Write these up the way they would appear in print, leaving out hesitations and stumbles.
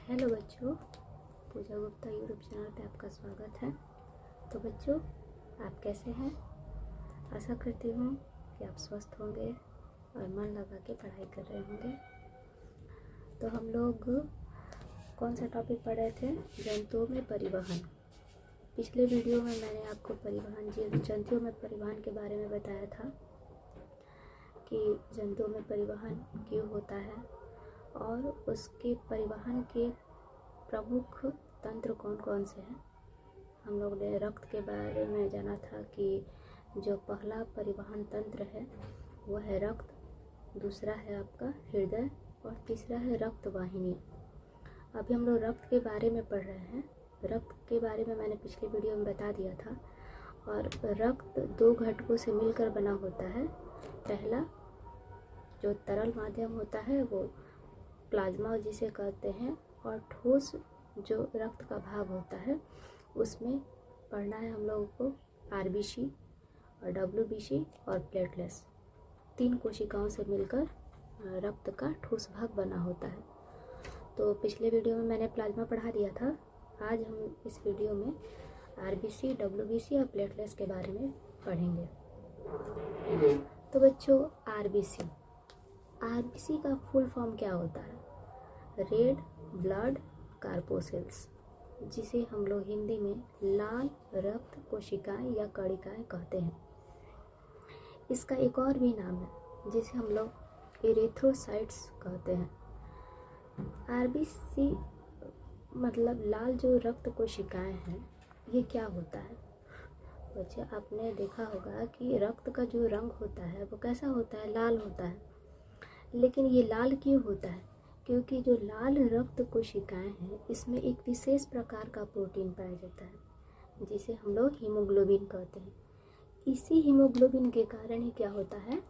Hello बच्चों, पूजा Gupta YouTube channel पे आपका स्वागत है। तो बच्चों, आप कैसे हैं? आशा करती हूँ कि आप स्वस्थ होंगे और मन लगा के पढ़ाई कर रहे होंगे। तो हम लोग कौन सा टॉपिक पढ़ रहे थे? जंतुओं में परिवहन। पिछले वीडियो में मैंने आपको जंतुओं में परिवहन के बारे में बताया था कि जंतुओं में परिवहन क्यों होता है और उसके परिवहन के प्रमुख तंत्र कौन कौन से हैं। हम लोग ने रक्त के बारे में जाना था कि जो पहला परिवहन तंत्र है वह है रक्त, दूसरा है आपका हृदय और तीसरा है रक्त वाहिनी। अभी हम लोग रक्त के बारे में पढ़ रहे हैं। रक्त के बारे में मैंने पिछले वीडियो में बता दिया था। और रक्त दो घटकों से मिलकर बना होता है। पहला जो तरल माध्यम होता है वो प्लाज्मा जिसे कहते हैं, और ठोस जो रक्त का भाग होता है उसमें पढ़ना है हम लोगों को आरबीसी और डब्ल्यूबीसी और प्लेटलेट्स। 3 कोशिकाओं से मिलकर रक्त का ठोस भाग बना होता है। तो पिछले वीडियो में मैंने प्लाज्मा पढ़ा दिया था। आज हम इस वीडियो में आरबीसी, डब्ल्यूबीसी और प्लेटलेट्स के बारे में पढ़ेंगे। तो बच्चों, आरबीसी का फुल फॉर्म क्या होता है? रेड ब्लड कार्पोसेल्स, जिसे हम लोग हिंदी में लाल रक्त कोशिकाएं या कणिकाएं कहते हैं। इसका एक और भी नाम है जिसे हम लोग इरेथ्रोसाइट्स कहते हैं। आरबीसी मतलब लाल जो रक्त कोशिकाएं हैं, ये क्या होता है? बच्चे, आपने देखा होगा कि रक्त का जो रंग होता है वो कैसा होता है? लाल होता है। लेकिन ये लाल क्यों होता है? क्योंकि जो लाल रक्त कोशिकाएं हैं इसमें एक विशेष प्रकार का प्रोटीन पाया जाता है जिसे हम लोग हीमोग्लोबिन कहते हैं। इसी हीमोग्लोबिन के कारण ही क्या होता है,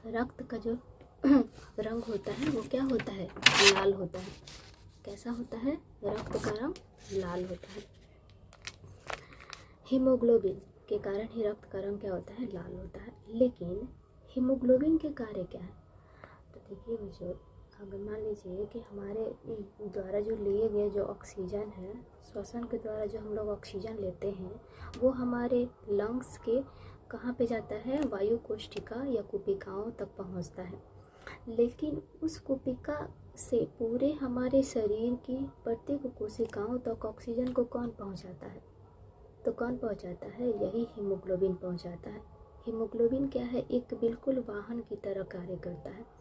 रक्त का जो रंग होता है वो क्या होता है? लाल होता है। कैसा होता है? रक्त का रंग लाल होता है। हीमोग्लोबिन के कारण ही रक्त का रंग क्या होता है? लाल होता है। लेकिन हीमोग्लोबिन के कार्य क्या है? तो देखिए बच्चों, अगर मान लीजिए कि हमारे द्वारा जो लिए गए जो ऑक्सीजन है, श्वसन के द्वारा जो हम लोग ऑक्सीजन लेते हैं वो हमारे लंग्स के कहाँ पे जाता है? वायु कोशिका या कुपिकाओं तक पहुँचता है। लेकिन उस कुपिका से पूरे हमारे शरीर की प्रत्येक कोशिकाओं तक ऑक्सीजन को कौन पहुँचाता है? तो कौन पहुँचाता है? यही हीमोग्लोबिन पहुँचाता है। हीमोग्लोबिन क्या है? एक बिल्कुल वाहन की तरह कार्य करता है।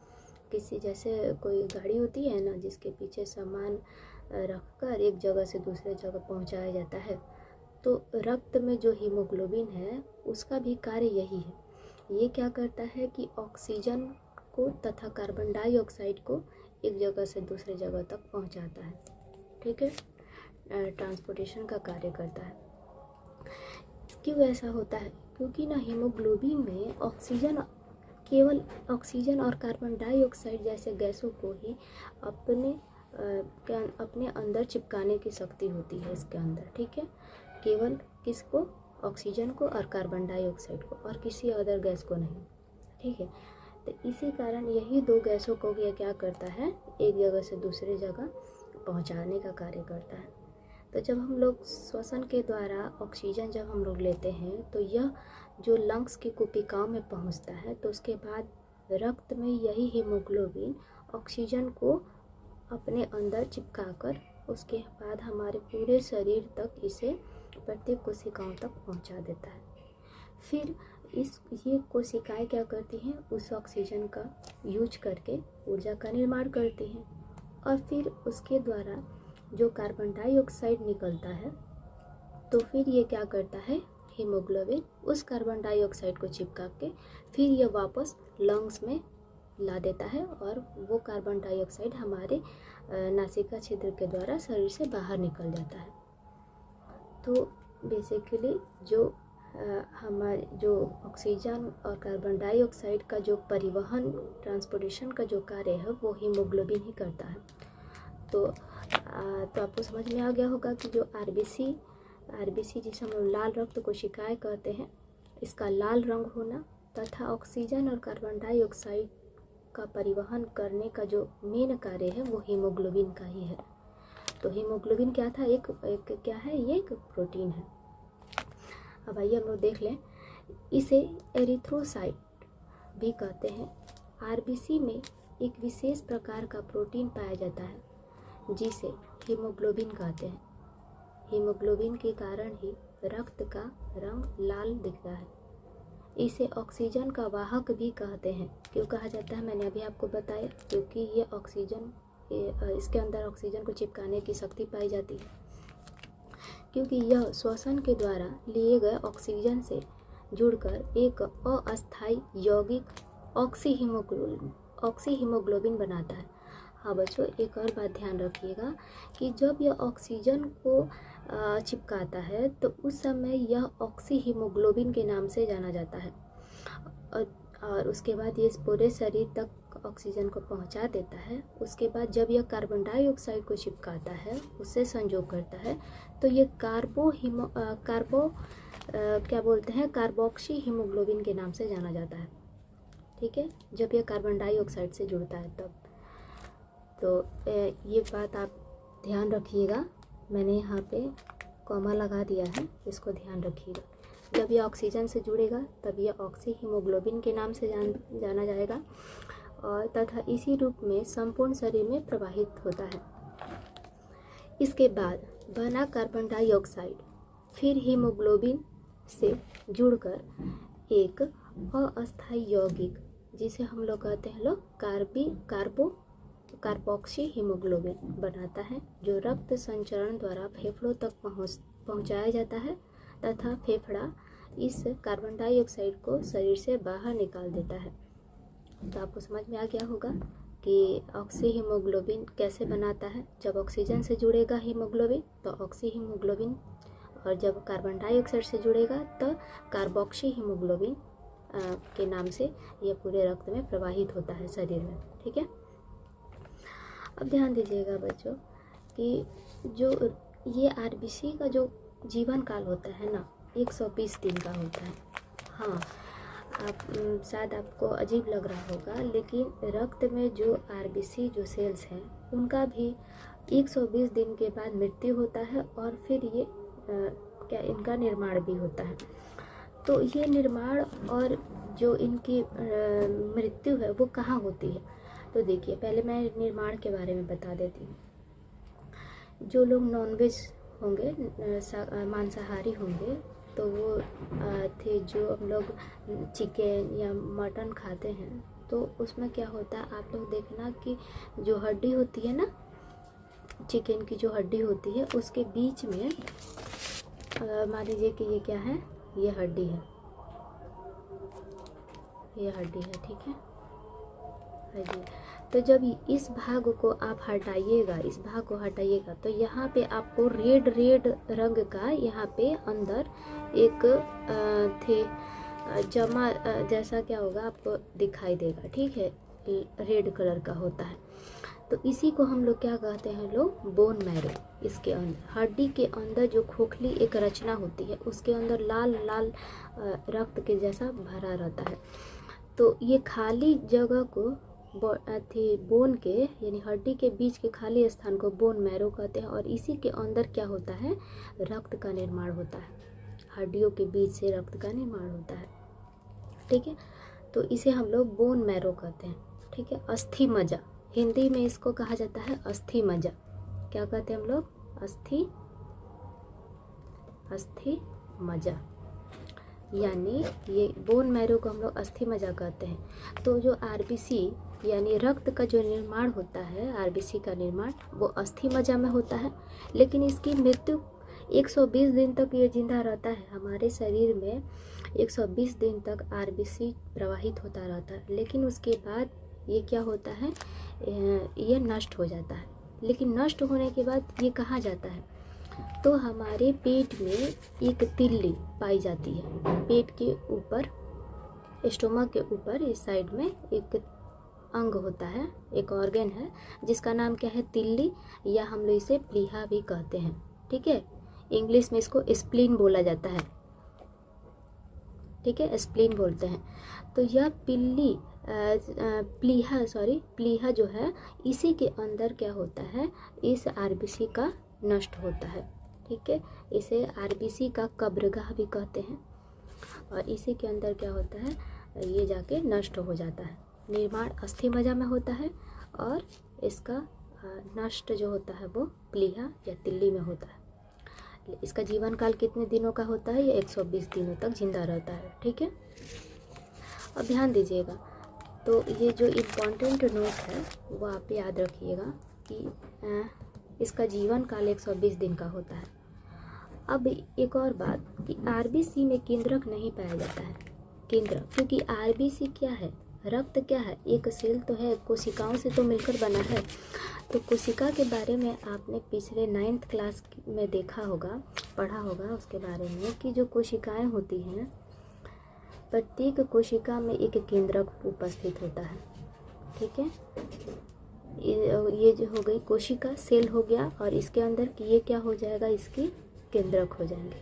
किसी जैसे कोई गाड़ी होती है ना, जिसके पीछे सामान रखकर एक जगह से दूसरे जगह पहुंचाया जाता है, तो रक्त में जो हीमोग्लोबिन है उसका भी कार्य यही है। ये क्या करता है कि ऑक्सीजन को तथा कार्बन डाइऑक्साइड को एक जगह से दूसरे जगह तक पहुंचाता है। ठीक है, ट्रांसपोर्टेशन का कार्य करता है। क्यों ऐसा होता है? क्योंकि ना हीमोग्लोबिन में केवल ऑक्सीजन और कार्बन डाइऑक्साइड जैसे गैसों को ही अपने अंदर चिपकाने की शक्ति होती है इसके अंदर। ठीक है, केवल किसको? ऑक्सीजन को और कार्बन डाइऑक्साइड को, और किसी अदर गैस को नहीं। ठीक है, तो इसी कारण यही 2 गैसों को ये क्या करता है? एक जगह से दूसरी जगह पहुंचाने का कार्य करता है। तो जब हम लोग श्वसन के द्वारा ऑक्सीजन जब हम लोग लेते हैं तो यह जो लंग्स की कुपिकाओं में पहुंचता है, तो उसके बाद रक्त में यही हीमोग्लोबिन ऑक्सीजन को अपने अंदर चिपकाकर उसके बाद हमारे पूरे शरीर तक इसे प्रत्येक कोशिकाओं तक पहुंचा देता है। फिर ये कोशिकाएं क्या करती हैं? उस ऑक्सीजन का यूज करके ऊर्जा का निर्माण करती हैं, और फिर उसके द्वारा जो कार्बन डाइऑक्साइड निकलता है तो फिर ये क्या करता है? हीमोग्लोबिन उस कार्बन डाइऑक्साइड को चिपका के फिर ये वापस लंग्स में ला देता है, और वो कार्बन डाइऑक्साइड हमारे नासिका छिद्र के द्वारा शरीर से बाहर निकल जाता है। तो बेसिकली जो हमारे जो ऑक्सीजन और कार्बन डाइऑक्साइड का जो परिवहन, ट्रांसपोर्टेशन का जो कार्य है वो हीमोग्लोबिन ही करता है। तो आपको समझ में आ गया होगा कि जो आरबीसी जिसे हम लाल रक्त कोशिकाएं कहते हैं, इसका लाल रंग होना तथा ऑक्सीजन और कार्बन डाइऑक्साइड का परिवहन करने का जो मेन कार्य है वो हीमोग्लोबिन का ही है। तो हीमोग्लोबिन क्या था, एक क्या है, ये एक प्रोटीन है। अब आइए हम लोग देख लें, इसे एरिथ्रोसाइट भी कहते हैं। आरबीसी में एक विशेष प्रकार का प्रोटीन पाया जाता है जिसे हीमोग्लोबिन कहते हैं। हीमोग्लोबिन के कारण ही रक्त का रंग लाल दिखता है। इसे ऑक्सीजन का वाहक भी कहते हैं। क्यों कहा जाता है, मैंने अभी आपको बताया, क्योंकि ये ऑक्सीजन, इसके अंदर ऑक्सीजन को चिपकाने की शक्ति पाई जाती है, क्योंकि यह श्वसन के द्वारा लिए गए ऑक्सीजन से जुड़कर एक अस्थायी यौगिक ऑक्सी हीमोग्लोबिन बनाता है। हाँ बच्चों, एक और बात ध्यान रखिएगा कि जब यह ऑक्सीजन को चिपकाता है तो उस समय यह ऑक्सी हीमोग्लोबिन के नाम से जाना जाता है, और उसके बाद ये पूरे शरीर तक ऑक्सीजन को पहुंचा देता है। उसके बाद जब यह कार्बन डाइऑक्साइड को चिपकाता है, उससे संयोग करता है, तो ये क्या बोलते हैं, कार्बोक्सी हीमोग्लोबिन के नाम से जाना जाता है। ठीक है, जब यह कार्बन डाइऑक्साइड से जुड़ता है तब। तो ये बात आप ध्यान रखिएगा, मैंने यहाँ पे कॉमा लगा दिया है, इसको ध्यान रखिएगा। जब यह ऑक्सीजन से जुड़ेगा तब यह ऑक्सी हीमोग्लोबिन के नाम से जाना जाएगा, और तथा इसी रूप में संपूर्ण शरीर में प्रवाहित होता है। इसके बाद बना कार्बन डाइऑक्साइड फिर हीमोग्लोबिन से जुड़कर एक अस्थायी यौगिक, जिसे हम लोग कहते हैं कार्बोक्सी हीमोग्लोबिन बनाता है, जो रक्त संचरण द्वारा फेफड़ों तक पहुंचाया जाता है, तथा फेफड़ा इस कार्बन डाइऑक्साइड को शरीर से बाहर निकाल देता है। तो आपको समझ में आ गया होगा कि ऑक्सी हीमोग्लोबिन कैसे बनाता है। जब ऑक्सीजन से जुड़ेगा हीमोग्लोबिन तो ऑक्सी हीमोग्लोबिन, और जब कार्बन डाइऑक्साइड से जुड़ेगा तो कार्बोक्सी हीमोग्लोबिन के नाम से यह पूरे रक्त में प्रवाहित होता है शरीर में। ठीक है, अब ध्यान दीजिएगा बच्चों कि जो ये आरबीसी का जो जीवन काल होता है ना, 120 दिन का होता है। हाँ, शायद आपको अजीब लग रहा होगा, लेकिन रक्त में जो आरबीसी जो सेल्स हैं उनका भी 120 दिन के बाद मृत्यु होता है, और फिर ये इनका निर्माण भी होता है। तो ये निर्माण और जो इनकी मृत्यु है वो कहाँ होती है, तो देखिए पहले मैं निर्माण के बारे में बता देती हूँ। जो लोग नॉनवेज होंगे, मांसाहारी होंगे, तो वो थे जो हम लोग चिकन या मटन खाते हैं, तो उसमें क्या होता है, आप लोग देखना कि जो हड्डी होती है ना, चिकन की जो हड्डी होती है उसके बीच में मान लीजिए कि ये क्या है, ये हड्डी है, ये हड्डी है। ठीक है, हड्डी। तो जब इस भाग को आप हटाइएगा, इस भाग को हटाइएगा, तो यहाँ पे आपको रेड रंग का यहाँ पे अंदर एक जमा जैसा क्या होगा आपको दिखाई देगा। ठीक है, रेड कलर का होता है। तो इसी को हम लोग क्या कहते हैं लोग, बोन मैरो। इसके अंदर हड्डी के अंदर जो खोखली एक रचना होती है, उसके अंदर लाल लाल रक्त के जैसा भरा रहता है। तो ये खाली जगह को बोन के यानी हड्डी के बीच के खाली स्थान को बोन मैरो कहते हैं, और इसी के अंदर क्या होता है, रक्त का निर्माण होता है। हड्डियों के बीच से रक्त का निर्माण होता है। ठीक है, तो इसे हम लोग बोन मैरो कहते हैं। ठीक है, अस्थि मज्जा, हिंदी में इसको कहा जाता है अस्थि मज्जा। क्या कहते हैं हम लोग, अस्थि मज्जा, यानी ये बोन मैरो को हम लोग अस्थि मज्जा कहते हैं। तो जो आरबीसी यानी रक्त का जो निर्माण होता है, आरबीसी का निर्माण, वो अस्थि मज्जा में होता है। लेकिन इसकी मृत्यु 120 दिन तक ये जिंदा रहता है। हमारे शरीर में 120 दिन तक आरबीसी प्रवाहित होता रहता है, लेकिन उसके बाद ये क्या होता है, ये नष्ट हो जाता है। लेकिन नष्ट होने के बाद ये कहाँ जाता है, तो हमारे पेट में एक तिल्ली पाई जाती है। पेट के ऊपर, स्टोमक के ऊपर इस साइड में एक अंग होता है, एक ऑर्गन है, जिसका नाम क्या है, तिल्ली, या हम लोग इसे प्लीहा भी कहते हैं। ठीक है, इंग्लिश में इसको स्प्लीन बोला जाता है। ठीक है, स्प्लीन बोलते हैं। तो यह पिल्ली प्लीहा जो है इसी के अंदर क्या होता है, इस आरबीसी का नष्ट होता है। ठीक है, इसे आरबीसी का कब्रगाह भी कहते हैं और इसी के अंदर क्या होता है, ये जाके नष्ट हो जाता है। निर्माण अस्थि मज्जा में होता है और इसका नष्ट जो होता है वो प्लीहा या तिल्ली में होता है। इसका जीवन काल कितने दिनों का होता है, ये 120 दिनों तक जिंदा रहता है। ठीक है, अब ध्यान दीजिएगा, तो ये जो इम्पॉर्टेंट नोट है वो आप याद रखिएगा कि इसका जीवन काल 120 दिन का होता है। अब एक और बात कि आरबीसी में केंद्रक नहीं पाया जाता है। केंद्रक, क्योंकि आरबीसी क्या है, रक्त क्या है, एक सेल तो है, कोशिकाओं से तो मिलकर बना है। तो कोशिका के बारे में आपने पिछले 9th क्लास में देखा होगा, पढ़ा होगा उसके बारे में कि जो कोशिकाएं होती हैं, प्रत्येक कोशिका में एक केंद्रक उपस्थित होता है। ठीक है, ये जो हो गई कोशिका, सेल हो गया, और इसके अंदर कि ये क्या हो जाएगा, इसकी केंद्रक हो जाएंगे।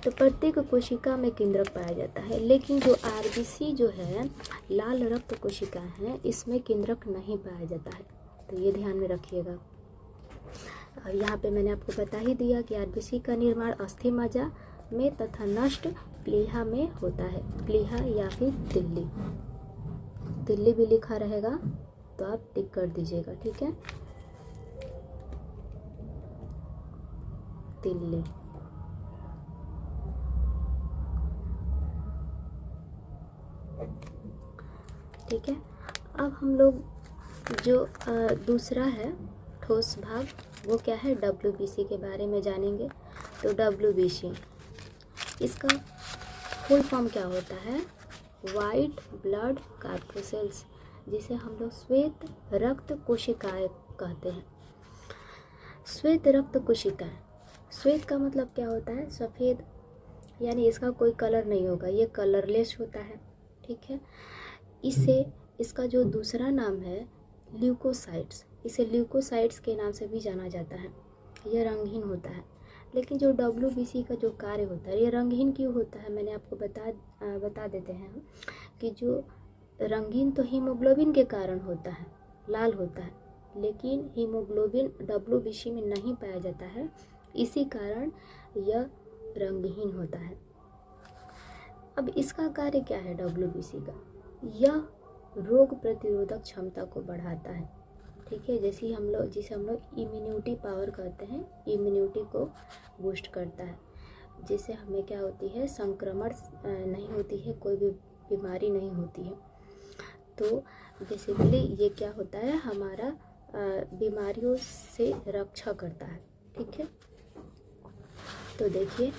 तो प्रत्येक कोशिका में केंद्रक पाया जाता है, लेकिन जो आरबीसी जो है, लाल रक्त कोशिका है, इसमें केंद्रक नहीं पाया जाता है। तो ये ध्यान में रखिएगा। और यहाँ पे मैंने आपको बता ही दिया कि आरबीसी का निर्माण अस्थि मज्जा में तथा नष्ट प्लीहा में होता है। प्लीहा या फिर तिल्ली, तिल्ली भी लिखा रहेगा तो आप टिक कर दीजिएगा। ठीक है, तिल्ली। ठीक है, अब हम लोग जो दूसरा है ठोस भाग, वो क्या है, डब्ल्यूबीसी के बारे में जानेंगे। तो डब्ल्यूबीसी, इसका फुल फॉर्म क्या होता है, वाइट ब्लड कार्पोसेल्स, जिसे हम लोग श्वेत रक्त कोशिकाएं कहते हैं। श्वेत रक्त कोशिकाएं, श्वेत का मतलब क्या होता है, सफ़ेद, यानी इसका कोई कलर नहीं होगा, ये कलरलेस होता है। ठीक है, इसे, इसका जो दूसरा नाम है ल्यूकोसाइट्स, इसे ल्यूकोसाइट्स के नाम से भी जाना जाता है। यह रंगहीन होता है। लेकिन जो डब्ल्यूबीसी का जो कार्य होता है, ये रंगहीन क्यों होता है, मैंने आपको बता देते हैं कि जो रंगीन तो हीमोग्लोबिन के कारण होता है, लाल होता है, लेकिन हीमोग्लोबिन डब्ल्यूबीसी में नहीं पाया जाता है, इसी कारण यह रंगहीन होता है। अब इसका कार्य क्या है डब्ल्यूबीसी का, यह रोग प्रतिरोधक क्षमता को बढ़ाता है। ठीक है, जिसे हम लोग इम्यूनिटी पावर कहते हैं, इम्यूनिटी को बूस्ट करता है, जिससे हमें क्या होती है, संक्रमण नहीं होती है, कोई भी बीमारी नहीं होती है। तो बेसिकली ये क्या होता है, हमारा बीमारियों से रक्षा करता है। ठीक है, तो देखिए,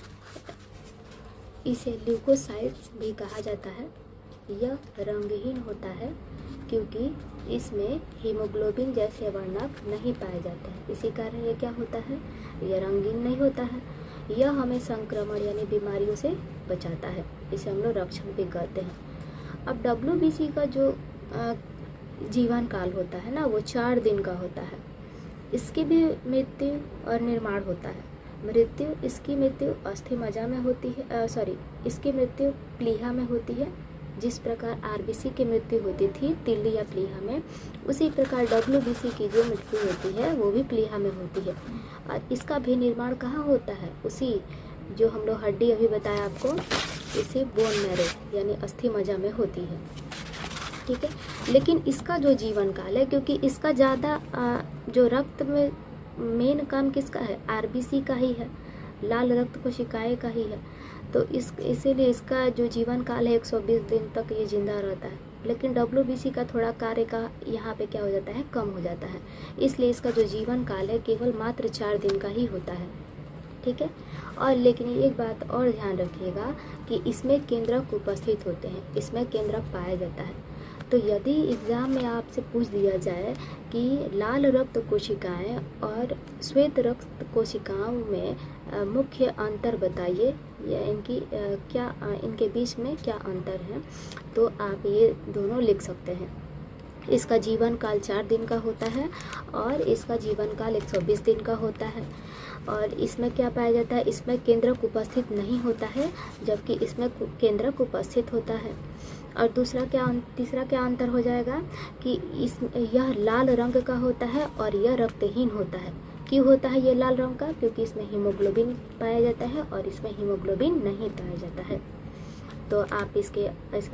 इसे ल्यूकोसाइट्स भी कहा जाता है। यह रंगहीन होता है क्योंकि इसमें हीमोग्लोबिन जैसे वर्णक नहीं पाए जाते हैं, इसी कारण ये क्या होता है, यह रंगीन नहीं होता है। यह हमें संक्रमण यानी बीमारियों से बचाता है, इसे हम लोग रक्षण भी कहते हैं। अब डब्ल्यूबीसी का जो जीवन काल होता है ना, वो 4 दिन का होता है। इसकी भी मृत्यु और निर्माण होता है। इसकी मृत्यु अस्थि मज्जा में होती है, इसकी मृत्यु प्लीहा में होती है। जिस प्रकार आरबीसी की मृत्यु होती थी तिल्ली या प्लीहा में, उसी प्रकार डब्ल्यूबीसी की जो मृत्यु होती है वो भी प्लीहा में होती है। और इसका भी निर्माण कहाँ होता है, उसी जो हम लोग हड्डी अभी बताया आपको, इसे बोन मैरो यानी अस्थि मज्जा में होती है। ठीक है, लेकिन इसका जो जीवन काल है, क्योंकि इसका ज़्यादा जो रक्त में मेन काम किसका है, आरबीसी का ही है, लाल रक्त कोशिकाएं का ही है। तो इसीलिए इसका जो जीवन काल है 120 दिन तक ये जिंदा रहता है। लेकिन डब्ल्यूबीसी का थोड़ा कार्य का यहाँ पे क्या हो जाता है, कम हो जाता है, इसलिए इसका जो जीवन काल है केवल मात्र 4 दिन का ही होता है। ठीक है, और लेकिन एक बात और ध्यान रखिएगा कि इसमें केंद्रक उपस्थित होते हैं, इसमें केंद्रक पाया जाता है। तो यदि एग्ज़ाम में आपसे पूछ दिया जाए कि लाल रक्त कोशिकाएं और श्वेत रक्त कोशिकाओं में मुख्य अंतर बताइए, या इनके बीच में क्या अंतर है, तो आप ये दोनों लिख सकते हैं। इसका जीवन काल 4 दिन का होता है और इसका जीवन काल 120 दिन का होता है। और इसमें क्या पाया जाता है, इसमें केंद्रक उपस्थित नहीं होता है, जबकि इसमें केंद्रक उपस्थित होता है। और तीसरा क्या अंतर हो जाएगा कि यह लाल रंग का होता है और यह रक्तहीन होता है। क्यों होता है ये लाल रंग का? क्योंकि इसमें हीमोग्लोबिन पाया जाता है और इसमें हीमोग्लोबिन नहीं पाया जाता है। तो आप इसके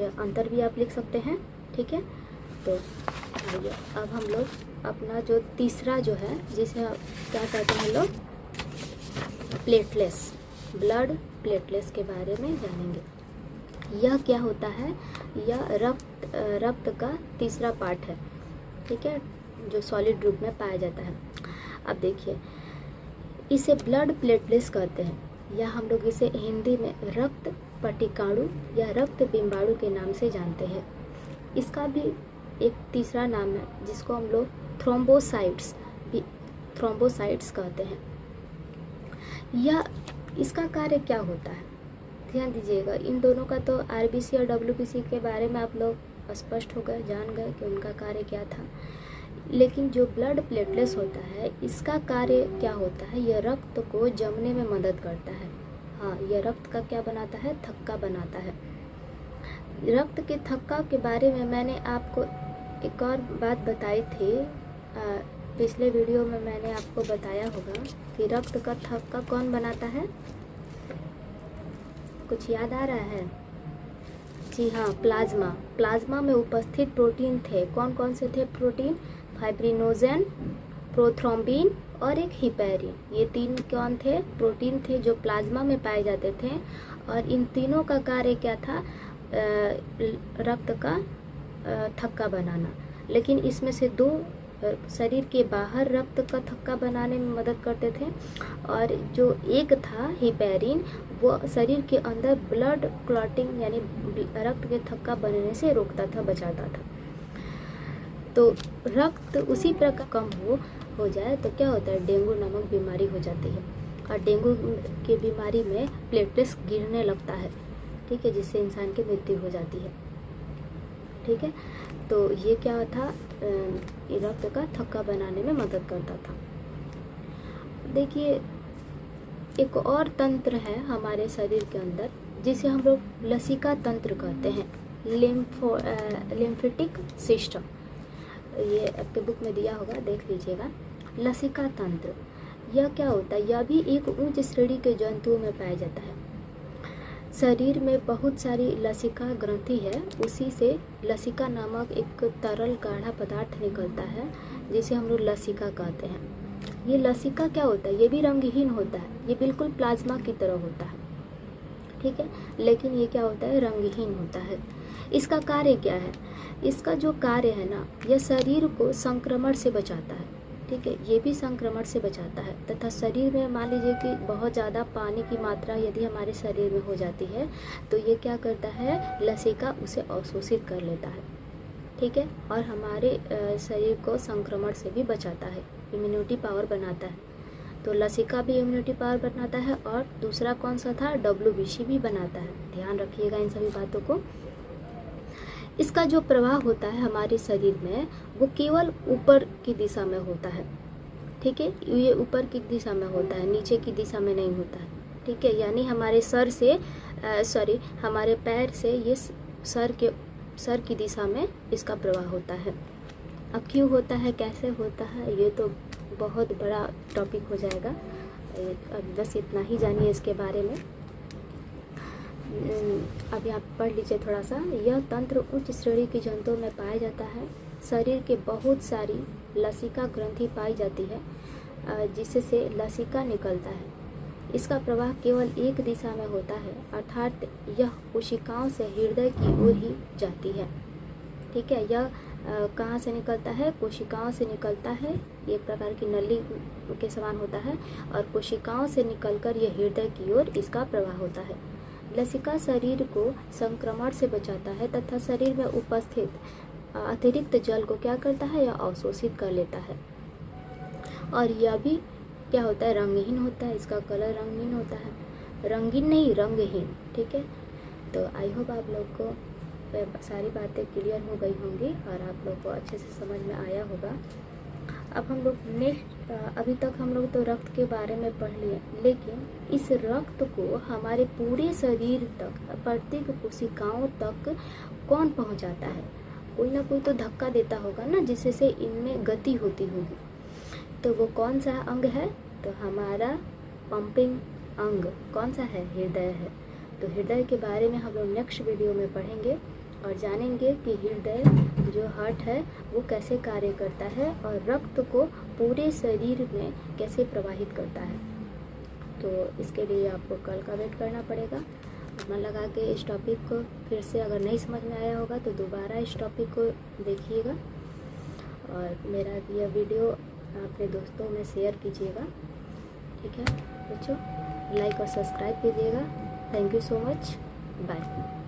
अंतर भी आप लिख सकते हैं, ठीक है। तो आइए अब हम लोग अपना जो तीसरा जो है, जिसे क्या कहते हैं लोग, प्लेटलेट्स, ब्लड प्लेटलेट्स के बारे में जानेंगे। यह क्या होता है? यह रक्त का तीसरा पार्ट है, ठीक है, जो सॉलिड रूप में पाया जाता है। अब देखिए, इसे ब्लड प्लेटलेट्स कहते हैं या हम लोग इसे हिंदी में रक्त पटिकाणु या रक्त बिंबाणु के नाम से जानते हैं। इसका भी एक तीसरा नाम है जिसको हम लोग थ्रोम्बोसाइट्स कहते हैं। यह इसका कार्य क्या होता है, ध्यान दीजिएगा। इन दोनों का तो आरबीसी और डब्ल्यूबीसी के बारे में आप लोग स्पष्ट हो गए, जान गए कि उनका कार्य क्या था। लेकिन जो ब्लड प्लेटलेट्स होता है, इसका कार्य क्या होता है? यह रक्त को जमने में मदद करता है। हाँ, यह रक्त का क्या बनाता है? थक्का बनाता है। रक्त के थक्का के बारे में मैंने आपको एक और बात बताई थी, पिछले वीडियो में मैंने आपको बताया होगा कि रक्त का थक्का कौन बनाता है। कुछ याद आ रहा है? जी हाँ, प्लाज्मा में उपस्थित प्रोटीन थे। कौन कौन से थे प्रोटीन? फाइब्रिनोजेन, प्रोथ्रोम्बिन और एक हिपैरिन। ये तीन कौन थे? प्रोटीन थे जो प्लाज्मा में पाए जाते थे। और इन तीनों का कार्य क्या था? रक्त का थक्का बनाना। लेकिन इसमें से दो शरीर के बाहर रक्त का थक्का बनाने में मदद करते थे, और जो एक था हिपैरिन, वो शरीर के अंदर ब्लड क्लॉटिंग यानी रक्त के थक्का बनने से रोकता था, बचाता था। तो रक्त उसी प्रकार कम हो जाए तो क्या होता है? डेंगू नामक बीमारी हो जाती है। और डेंगू की बीमारी में प्लेटलेट्स गिरने लगता है, ठीक है, जिससे इंसान की मृत्यु हो जाती है, ठीक है। तो ये क्या था? रक्त का थक्का बनाने में मदद करता था। देखिए, एक और तंत्र है हमारे शरीर के अंदर जिसे हम लोग लसिका तंत्र कहते हैं, लिम्फेटिक सिस्टम। ये आपके बुक में दिया होगा, देख लीजिएगा। लसिका तंत्र, यह क्या होता है? यह भी एक उच्च श्रेणी के जंतुओं में पाया जाता है। शरीर में बहुत सारी लसिका ग्रंथि है, उसी से लसिका नामक एक तरल गाढ़ा पदार्थ निकलता है जिसे हम लोग लसिका कहते हैं। ये लसिका क्या होता है? ये भी रंगहीन होता है, ये बिल्कुल प्लाज्मा की तरह होता है, ठीक है, लेकिन ये क्या होता है? रंगहीन होता है। इसका कार्य क्या है? इसका जो कार्य है ना, यह शरीर को संक्रमण से बचाता है, ठीक है, ये भी संक्रमण से बचाता है। तथा शरीर में मान लीजिए कि बहुत ज़्यादा पानी की मात्रा यदि हमारे शरीर में हो जाती है तो ये क्या करता है? लसिका उसे अवशोषित कर लेता है, ठीक है, और हमारे शरीर को संक्रमण से भी बचाता है, इम्यूनिटी पावर बनाता है। तो लसिका भी इम्यूनिटी पावर बनाता है, और दूसरा कौन सा था? डब्ल्यूबीसी भी बनाता है। ध्यान रखिएगा इन सभी बातों को। इसका जो प्रवाह होता है हमारे शरीर में, वो केवल ऊपर की दिशा में होता है, ठीक है, ये ऊपर की दिशा में होता है, नीचे की दिशा में नहीं होता है, ठीक है। यानी हमारे हमारे पैर से ये सर की दिशा में इसका प्रवाह होता है। अब क्यों होता है, कैसे होता है, ये तो बहुत बड़ा टॉपिक हो जाएगा। अब बस इतना ही जानिए इसके बारे में। अभी आप पढ़ लीजिए थोड़ा सा। यह तंत्र उच्च श्रेणी के जंतुओं में पाया जाता है। शरीर के बहुत सारी लसिका ग्रंथि पाई जाती है, जिससे लसिका निकलता है। इसका प्रवाह केवल एक दिशा में होता है, अर्थात यह कोशिकाओं से हृदय की ओर ही जाती है, ठीक है। यह कहाँ से निकलता है? कोशिकाओं से निकलता है। ये एक प्रकार की नली के समान होता है, और कोशिकाओं से निकलकर यह हृदय की ओर इसका प्रवाह होता है। लसिका शरीर को संक्रमण से बचाता है तथा शरीर में उपस्थित अतिरिक्त जल को क्या करता है? यह अवशोषित कर लेता है। और यह भी क्या होता है? रंगहीन होता है। इसका कलर रंगीन होता है, रंगीन नहीं, रंगहीन, ठीक है। तो आई होप आप लोग को सारी बातें क्लियर हो गई होंगी और आप लोग को अच्छे से समझ में आया होगा। अब हम लोग नेक्स्ट, अभी तक हम लोग तो रक्त के बारे में पढ़ लिए, लेकिन इस रक्त को हमारे पूरे शरीर तक, प्रत्येक कोशिकाओं तक कौन पहुंचाता है? कोई ना कोई तो धक्का देता होगा ना, जिससे से इनमें गति होती होगी। तो वो कौन सा अंग है? तो हमारा पंपिंग अंग कौन सा है? हृदय है। तो हृदय के बारे में हम लोग नेक्स्ट वीडियो में पढ़ेंगे और जानेंगे कि हृदय जो हार्ट है वो कैसे कार्य करता है और रक्त को पूरे शरीर में कैसे प्रवाहित करता है। तो इसके लिए आपको कल का वेट करना पड़ेगा। मन लगा के इस टॉपिक को फिर से, अगर नहीं समझ में आया होगा तो दोबारा इस टॉपिक को देखिएगा और मेरा यह वीडियो अपने दोस्तों में शेयर कीजिएगा। ठीक है बच्चों, लाइक और सब्सक्राइब कीजिएगा। Thank you so much, bye.